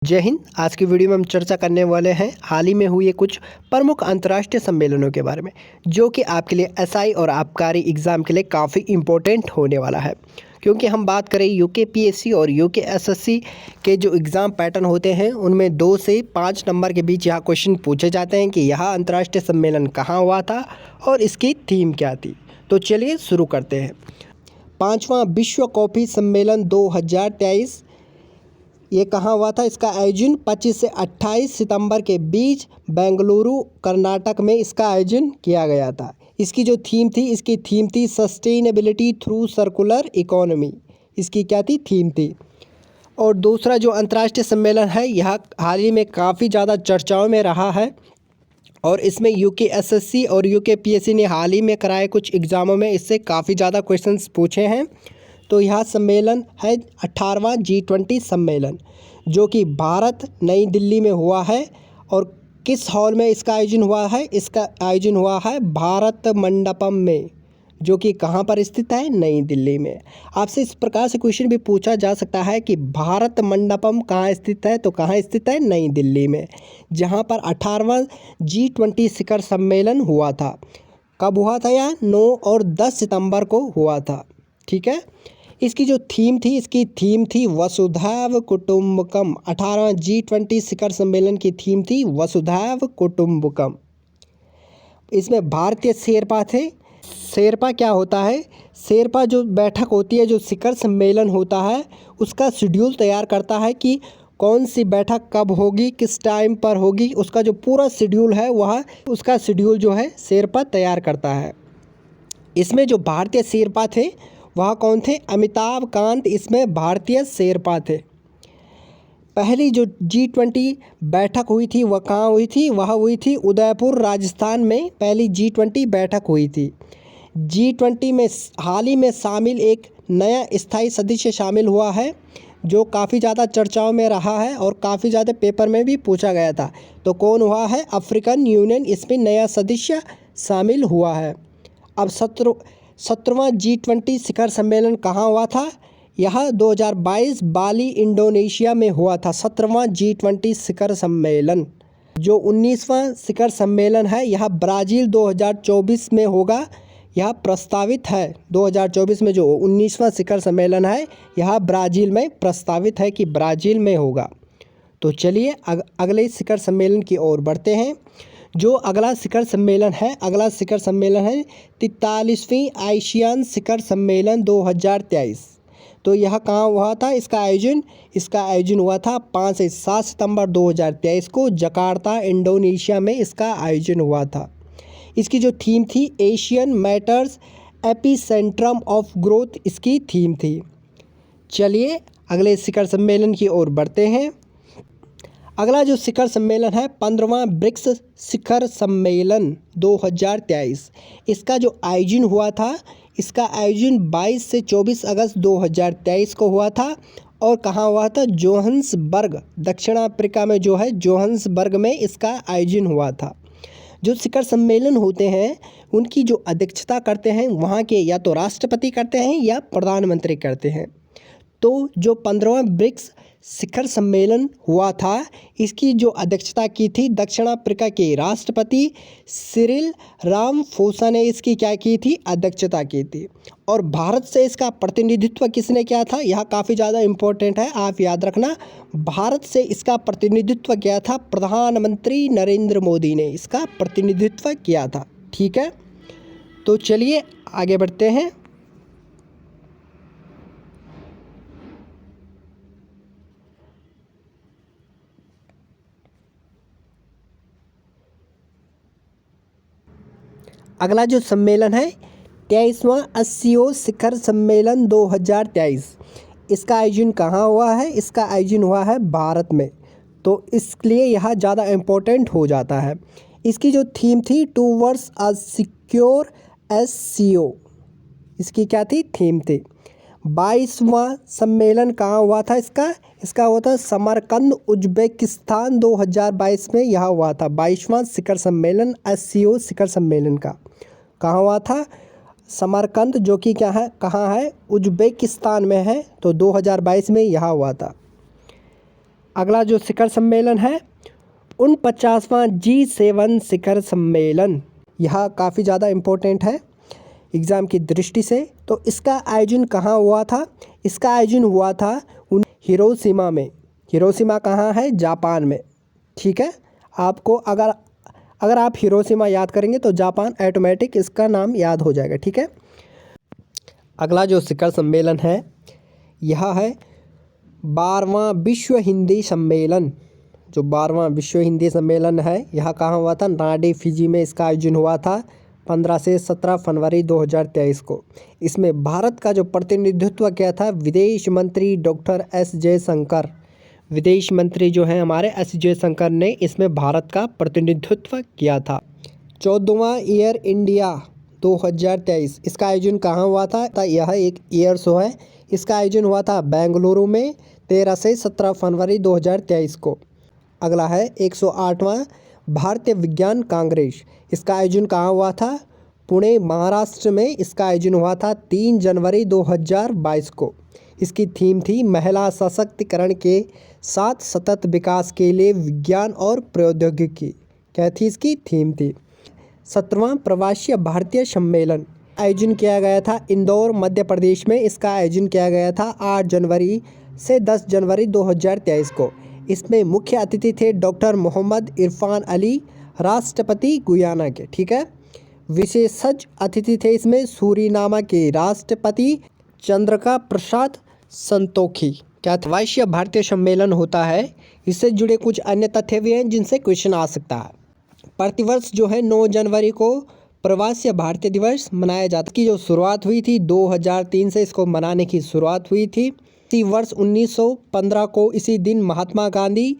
जय हिंद। आज की वीडियो में हम चर्चा करने वाले हैं हाल ही में हुए कुछ प्रमुख अंतर्राष्ट्रीय सम्मेलनों के बारे में, जो कि आपके लिए एसआई और आबकारी एग्ज़ाम के लिए काफ़ी इम्पोर्टेंट होने वाला है। क्योंकि हम बात करें यूके पीएससी और यूके एसएससी के जो एग्ज़ाम पैटर्न होते हैं, उनमें 2 से 5 नंबर के बीच यहाँ क्वेश्चन पूछे जाते हैं कि यह अंतर्राष्ट्रीय सम्मेलन कहाँ हुआ था और इसकी थीम क्या थी। तो चलिए शुरू करते हैं। 5वां विश्व कॉफ़ी सम्मेलन 2023 ये कहाँ हुआ था? इसका आयोजन 25 से 28 सितंबर के बीच बेंगलुरु कर्नाटक में इसका आयोजन किया गया था। इसकी जो थीम थी सस्टेनेबिलिटी थ्रू सर्कुलर इकोनॉमी। इसकी क्या थी? थीम थी। और दूसरा जो अंतर्राष्ट्रीय सम्मेलन है, यह हाल ही में काफ़ी ज़्यादा चर्चाओं में रहा है और इसमें यूके एसएससी और यूके पीएससी ने हाल ही में कराए कुछ एग्ज़ामों में इससे काफ़ी ज़्यादा क्वेश्चंस पूछे हैं। तो यह सम्मेलन है 18वां G20 सम्मेलन, जो कि भारत नई दिल्ली में हुआ है। और किस हॉल में इसका आयोजन हुआ है? इसका आयोजन हुआ है भारत मंडपम में, जो कि कहाँ पर स्थित है? नई दिल्ली में। आपसे इस प्रकार से क्वेश्चन भी पूछा जा सकता है कि भारत मंडपम कहाँ स्थित है? तो कहाँ स्थित है? नई दिल्ली में, जहाँ पर 18वां G20 शिखर सम्मेलन हुआ था। कब हुआ था? यह 9 और 10 सितंबर को हुआ था। ठीक है। इसकी जो थीम थी वसुधैव कुटुंबकम। 18वां G20 शिखर सम्मेलन की थीम थी वसुधैव कुटुंबकम। इसमें भारतीय शेरपा थे। शेरपा क्या होता है? शेरपा जो बैठक होती है, जो शिखर सम्मेलन होता है, उसका शेड्यूल तैयार करता है कि कौन सी बैठक कब होगी, किस टाइम पर होगी। उसका जो पूरा शेड्यूल है उसका शेड्यूल जो है शेरपा तैयार करता है। इसमें जो भारतीय शेरपा थे वह कौन थे? अमिताभ कांत इसमें भारतीय शेरपा थे। पहली जो G20 बैठक हुई थी वह कहाँ हुई थी? वह हुई थी उदयपुर राजस्थान में। पहली G20 बैठक हुई थी। G20 में हाल ही में शामिल एक नया स्थायी सदस्य शामिल हुआ है, जो काफ़ी ज़्यादा चर्चाओं में रहा है और काफ़ी ज़्यादा पेपर में भी पूछा गया था। तो कौन हुआ है? अफ्रीकन यूनियन इसमें नया सदस्य शामिल हुआ है। अब 17वां G20 शिखर सम्मेलन कहाँ हुआ था? यह 2022 बाली इंडोनेशिया में हुआ था। 17वां G20 शिखर सम्मेलन। जो 19वां शिखर सम्मेलन है, यह ब्राज़ील 2024 में होगा। यह प्रस्तावित है 2024 में। जो 19वां शिखर सम्मेलन है, यह ब्राज़ील में प्रस्तावित है कि ब्राज़ील में होगा। तो चलिए अगले शिखर सम्मेलन की ओर बढ़ते हैं। जो अगला शिखर सम्मेलन है 43वीं आसियान शिखर सम्मेलन 2023। तो यह कहाँ हुआ था? इसका आयोजन हुआ था 5 से 7 सितंबर 2023 को जकार्ता इंडोनेशिया में इसका आयोजन हुआ था। इसकी जो थीम थी एशियन मैटर्स एपिसेंट्रम ऑफ ग्रोथ, इसकी थीम थी। चलिए अगले शिखर सम्मेलन की ओर बढ़ते हैं। अगला जो शिखर सम्मेलन है 15वां ब्रिक्स शिखर सम्मेलन 2023। इसका जो आयोजन हुआ था, इसका आयोजन 22 से 24 अगस्त 2023 को हुआ था। और कहाँ हुआ था? जोहान्सबर्ग, दक्षिण अफ्रीका में जो है जोहान्सबर्ग में इसका आयोजन हुआ था। जो शिखर सम्मेलन होते हैं, उनकी जो अध्यक्षता करते हैं वहाँ के या तो राष्ट्रपति करते हैं या प्रधानमंत्री करते हैं। तो जो 15वां ब्रिक्स शिखर सम्मेलन हुआ था, इसकी जो अध्यक्षता की थी दक्षिण अफ्रीका के राष्ट्रपति सिरिल रामफोसा ने इसकी क्या की थी? अध्यक्षता की थी। और भारत से इसका प्रतिनिधित्व किसने किया था? यह काफ़ी ज़्यादा इम्पोर्टेंट है, आप याद रखना। भारत से इसका प्रतिनिधित्व किया था प्रधानमंत्री नरेंद्र मोदी ने इसका प्रतिनिधित्व किया था। ठीक है। तो चलिए आगे बढ़ते हैं। अगला जो सम्मेलन है 23वां एससीओ शिखर सम्मेलन 2023। इसका आयोजन कहाँ हुआ है? इसका आयोजन हुआ है भारत में। तो इसलिए यह ज़्यादा इम्पोर्टेंट हो जाता है। इसकी जो थीम थी टूवर्ड्स अ सिक्योर एससीओ, इसकी क्या थी? थीम थी। 22वां सम्मेलन कहाँ हुआ था? इसका हुआ था समरकंद उज्बेकिस्तान 2022 में यह हुआ था। 22वां शिखर सम्मेलन एससीओ शिखर सम्मेलन का कहाँ हुआ था? समरकंद, जो कि क्या है, कहाँ है? उज्बेकिस्तान में है। तो 2022 में यह हुआ था। अगला जो शिखर सम्मेलन है 49वां G7 शिखर सम्मेलन, यह काफ़ी ज़्यादा इम्पोर्टेंट है एग्ज़ाम की दृष्टि से। तो इसका आयोजन कहाँ हुआ था? इसका आयोजन हुआ था हिरोशिमा में। हिरोशिमा कहाँ है? जापान में। ठीक है, आपको अगर आप हिरोशिमा याद करेंगे तो जापान ऑटोमेटिक इसका नाम याद हो जाएगा। ठीक है, अगला जो शिखर सम्मेलन है यह है 12वां विश्व हिंदी सम्मेलन। जो 12वां विश्व हिंदी सम्मेलन है यह कहाँ हुआ था? नार्वे फिजी में इसका आयोजन हुआ था 15 से 17 फरवरी 2023 को। इसमें भारत का जो प्रतिनिधित्व किया था विदेश मंत्री डॉक्टर एस जयशंकर, विदेश मंत्री जो हैं हमारे एस जयशंकर ने इसमें भारत का प्रतिनिधित्व किया था। 14वां एयर इंडिया 2023, इसका आयोजन कहाँ हुआ था? यह एक एयर शो है। इसका आयोजन हुआ था बेंगलुरु में 13 से 17 फरवरी 2023 को। अगला है 108वां भारतीय विज्ञान कांग्रेस, इसका आयोजन कहाँ हुआ था? पुणे महाराष्ट्र में। इसका आयोजन हुआ था 3 जनवरी 2022 को। इसकी थीम थी महिला सशक्तिकरण के साथ सतत विकास के लिए विज्ञान और प्रौद्योगिकी। क्या थी इसकी थीम? थी 17वां प्रवासी भारतीय सम्मेलन, आयोजन किया गया था इंदौर मध्य प्रदेश में। इसका आयोजन किया गया था 8 जनवरी से 10 जनवरी 2023 को। इसमें मुख्य अतिथि थे डॉक्टर मोहम्मद इरफान अली, राष्ट्रपति गुयाना के। ठीक है, विशेषज्ञ अतिथि थे इसमें सूरीनामा के राष्ट्रपति चंद्रिका प्रसाद संतोखी। क्या प्रवासी भारतीय सम्मेलन होता है, इससे जुड़े कुछ अन्य तथ्य भी हैं जिनसे क्वेश्चन आ सकता है। प्रतिवर्ष जो है 9 जनवरी को प्रवासी भारतीय दिवस मनाया जाता है। की जो शुरुआत हुई थी 2003 से इसको मनाने की शुरुआत हुई थी। इसी वर्ष 1915 को इसी दिन महात्मा गांधी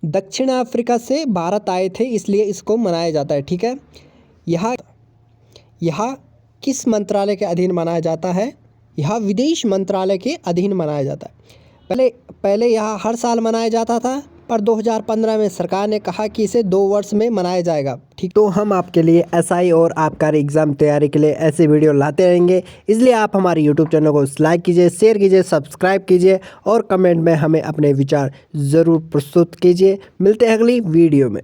दक्षिण अफ्रीका से भारत आए थे, इसलिए इसको मनाया जाता है। ठीक है, यह किस मंत्रालय के अधीन मनाया जाता है? यह विदेश मंत्रालय के अधीन मनाया जाता है। पहले यह हर साल मनाया जाता था, पर 2015 में सरकार ने कहा कि इसे 2 वर्ष में मनाया जाएगा। ठीक, तो हम आपके लिए एसआई और आबकारी एग्ज़ाम तैयारी के लिए ऐसे वीडियो लाते रहेंगे, इसलिए आप हमारे यूट्यूब चैनल को लाइक कीजिए, शेयर कीजिए, सब्सक्राइब कीजिए और कमेंट में हमें अपने विचार ज़रूर प्रस्तुत कीजिए। मिलते हैं अगली वीडियो में।